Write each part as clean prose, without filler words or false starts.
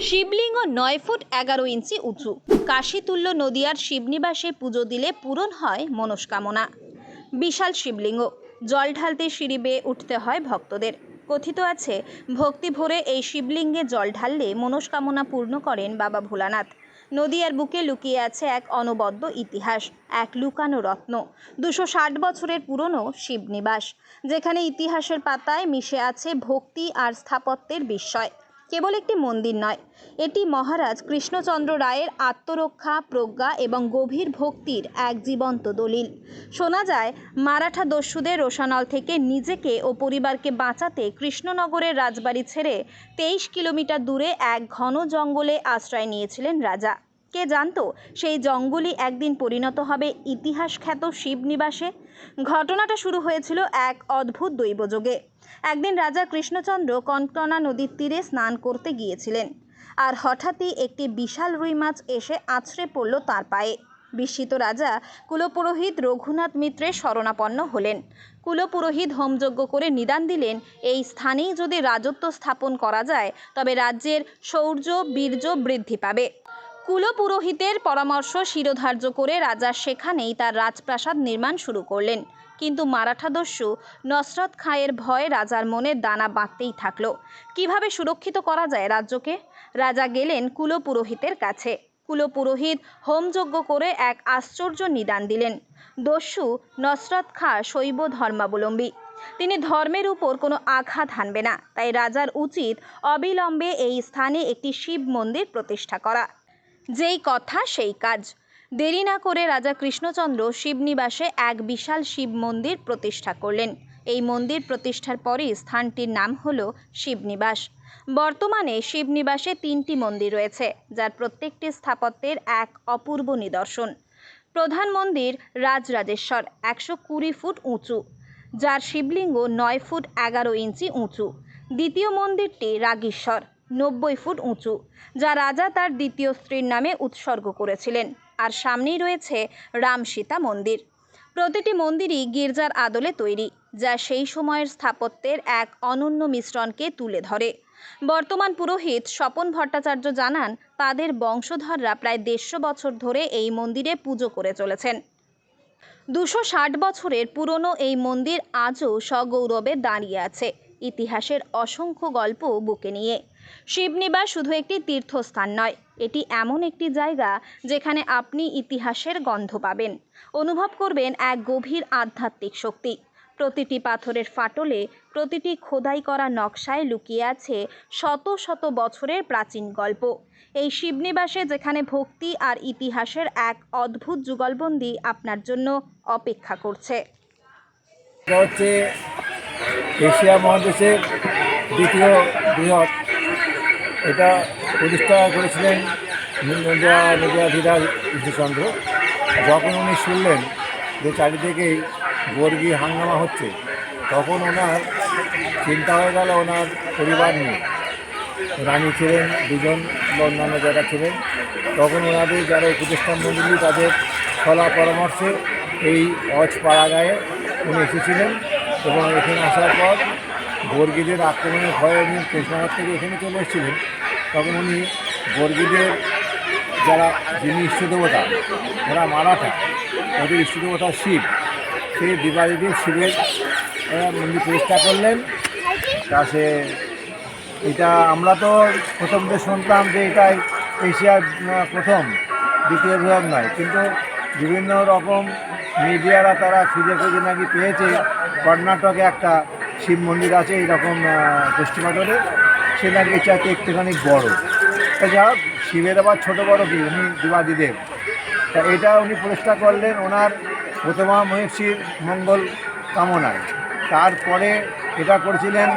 শিবলিঙ্গ ৯ ফুট ১১ ইঞ্চি উঁচু। কাশীতুল্য নদিয়ার শিবনিবাসে পুজো দিলে পূরণ হয় মনস্কামনা। বিশাল শিবলিঙ্গ, জল ঢালতে সিঁড়ি বেয়ে উঠতে হয় ভক্তদের। কথিত আছে, ভক্তি ভরে এই শিবলিঙ্গে জল ঢাললে মনস্কামনা পূর্ণ করেন বাবা ভোলানাথ। নদিয়ার বুকে লুকিয়ে আছে এক অনবদ্য ইতিহাস, এক লুকানো রত্ন। ২৬০ বছরের পুরনো শিবনিবাস, যেখানে ইতিহাসের পাতায় মিশে আছে ভক্তি আর স্থাপত্যের বিস্ময়। কেবল একটি মন্দির নয়, এটি মহারাজ কৃষ্ণচন্দ্র রায়ের আত্মরক্ষা, প্রজ্ঞা এবং গভীর ভক্তির এক জীবন্ত দলিল। শোনা যায়, মারাঠা দস্যুদের রোষানল থেকে নিজেকে ও পরিবারকে বাঁচাতে কৃষ্ণনগরের রাজবাড়ি ছেড়ে ২৩ কিলোমিটার দূরে এক ঘন জঙ্গলে আশ্রয় নিয়েছিলেন রাজা। কে জানতো সেই জঙ্গলই একদিন পরিণত হবে ইতিহাস খ্যাত শিবনিবাসে। ঘটনাটা শুরু হয়েছিল এক অদ্ভুত দৈবযোগে। একদিন রাজা কৃষ্ণচন্দ্র কনকনা নদীর তীরে স্নান করতে গিয়েছিলেন, আর হঠাৎই একটি বিশাল রুই মাছ এসে আছড়ে পড়ল তার পায়ে। বিস্মিত রাজা কুলপুরোহিত রঘুনাথ মিত্রের শরণাপন্ন হলেন। কুলপুরোহিত হোমযজ্ঞ করে নিদান দিলেন, এই স্থানেই যদি রাজত্ব স্থাপন করা যায় তবে রাজ্যের শৌর্য বীর্য বৃদ্ধি পাবে। কুলপুরোহিতের পরামর্শ শিরোধার্য করে রাজা সেখানেই তার রাজপ্রাসাদ নির্মাণ শুরু করলেন। কিন্তু মারাঠা দস্যু নসরত খাঁয়ের ভয়ে রাজার মনে দানা বাঁধতেই থাকলো। কিভাবে সুরক্ষিত করা যায় রাজ্যকে? রাজা গেলেন কুলপুরোহিতের কাছে। কুলপুরোহিত হোমযজ্ঞ করে এক আশ্চর্য নিদান দিলেন। দস্যু নসরত খাঁ শৈব ধর্মাবলম্বী, তিনি ধর্মের উপর কোনো আঘাত হানবে না। তাই রাজার উচিত অবিলম্বে এই স্থানে একটি শিব মন্দির প্রতিষ্ঠা করা। যেই কথা সেই কাজ। দেরি না করে রাজা কৃষ্ণচন্দ্র শিবনিবাসে এক বিশাল শিব মন্দির প্রতিষ্ঠা করলেন। এই মন্দির প্রতিষ্ঠার পরই স্থানটির নাম হলো শিবনিবাস। বর্তমানে শিবনিবাসে ৩টি মন্দির রয়েছে, যার প্রত্যেকটি স্থাপত্যের এক অপূর্ব নিদর্শন। প্রধান মন্দির রাজরাজেশ্বর, ১২০ ফুট উঁচু, যার শিবলিঙ্গ ৯ ফুট ১১ ইঞ্চি উঁচু। দ্বিতীয় মন্দিরটি রাগীশ্বর, ৯০ ফুট উঁচু, যা রাজা তার দ্বিতীয় স্ত্রীর নামে উৎসর্গ করেছিলেন। আর সামনেই রয়েছে রামসীতা মন্দির। প্রতিটি মন্দিরই গির্জার আদলে তৈরি, যা সেই সময়ের স্থাপত্যের এক অনন্য মিশ্রণকে তুলে ধরে। বর্তমান পুরোহিত স্বপন ভট্টাচার্য জানান, তাদের বংশধররা প্রায় ১৫০ বছর ধরে এই মন্দিরে পুজো করে চলেছেন। ২৬০ বছরের পুরনো এই মন্দির আজও সগৌরবে দাঁড়িয়ে আছে, ইতিহাসের অসংখ্য গল্প বুকে নিয়ে। শিবনিবাস শুধু একটি তীর্থস্থান নয়, এটি এমন একটি জায়গা যেখানে আপনি ইতিহাসের গন্ধ পাবেন, অনুভব করবেন এক গভীর আধ্যাত্মিক শক্তি। প্রতিটি পাথরের ফাটলে, প্রতিটি খোদাই করা নকশায় লুকিয়ে আছে শত শত বছরের প্রাচীন গল্প। এই শিবনিবাসে যেখানে ভক্তি আর ইতিহাসের এক অদ্ভুত যুগলবন্দি আপনার জন্য অপেক্ষা করছে। এটা হচ্ছে এশিয়া মহাদেশের দ্বিতীয় বৃহৎ। এটা প্রতিষ্ঠা করেছিলেন নদিয়াধিরাজ কৃষ্ণচন্দ্র। যখন উনি শুনলেন যে চারিদিকেই বর্গী হাঙ্গামা হচ্ছে, তখন ওনার চিন্তা হয়ে গেল ওনার পরিবার নিয়ে। রানী ছিলেন, দুজন অন্যান্য যারা ছিলেন। তখন ওনাদের যারা প্রতিষ্ঠান মন্ডলী, তাদের সলা পরামর্শে এই অজপাড়াগাঁয়ে উনি এসেছিলেন। এবং এখানে আসার পর বর্গীদের আক্রমণের ভয়ে উনি কৃষ্ণনগর থেকে এখানে চলে এসেছিলেন। তখন উনি বর্গীদের যারা যিনি ইষ্টদেবতা, যারা মারাঠা, ওদের ইষ্টদেবতা শিব, সেই দিবাদেবী শিবের মন্দির প্রতিষ্ঠা করলেন। তা সে এটা আমরা তো প্রথম যে শুনতাম যে এটাই এশিয়ার প্রথম, দ্বিতীয় বৃহৎ নয়, কিন্তু বিভিন্ন রকম মিডিয়ারা তারা খুঁজে খুঁজে নাকি পেয়েছে কর্ণাটকে একটা শিব মন্দির আছে এইরকম পশ্চিমাগরে, সে নাকি এটা একটুখানি বড়। তা যা হোক, শিবের আবার ছোটো বড় কি, উনি দিবাদিদেব। তা এটা উনি প্রতিষ্ঠা করলেন ওনার প্রথমা মহিষীর মঙ্গল কামনায়। তারপরে এটা করেছিলেন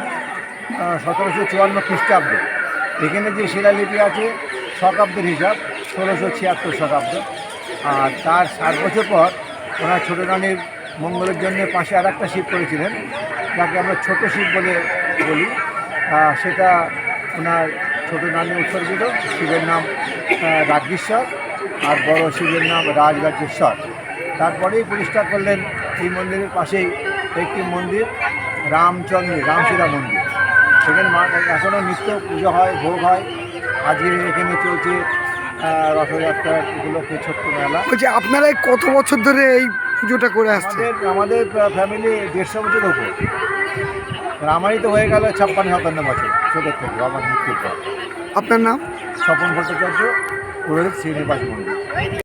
১৭৫৪ খ্রিস্টাব্দে। এখানে যে শিলালিপি আছে শকাব্দের হিসাব ১৬৭৬ শকাব্দ। আর তার ৬০ বছর পর ওনার ছোটো রানীর মঙ্গলের জন্য পাশে আর একটা শিব করেছিলেন, যাকে আমরা ছোট শিব বলে বলি। সেটা ওনার ছোটো রানী উৎসর্গিত। শিবের নাম রাগীশ্বর, আর বড় শিবের নাম রাজরাজেশ্বর। তারপরেই প্রতিষ্ঠা করলেন এই মন্দিরের পাশেই একটি মন্দির, রামসীতা মন্দির। সেখানে এখনও নিত্য পুজো হয়, ভোগ হয়। আজকে এখানে চলছে রথযাত্রা উপলক্ষে ছোট্ট মেলা। বলছি আপনারা এই কত বছর ধরে এই পুজোটা করে আসছেন? আমাদের ফ্যামিলি 150 বছর উপর। আর আমারই তো হয়ে গেল 56-57 বছর ছোটোর থেকে, আমার মৃত্যুর পর। আপনার নাম? স্বপন ভট্টাচার্য, পুরোহিত শ্রীনিবাস মন্দির।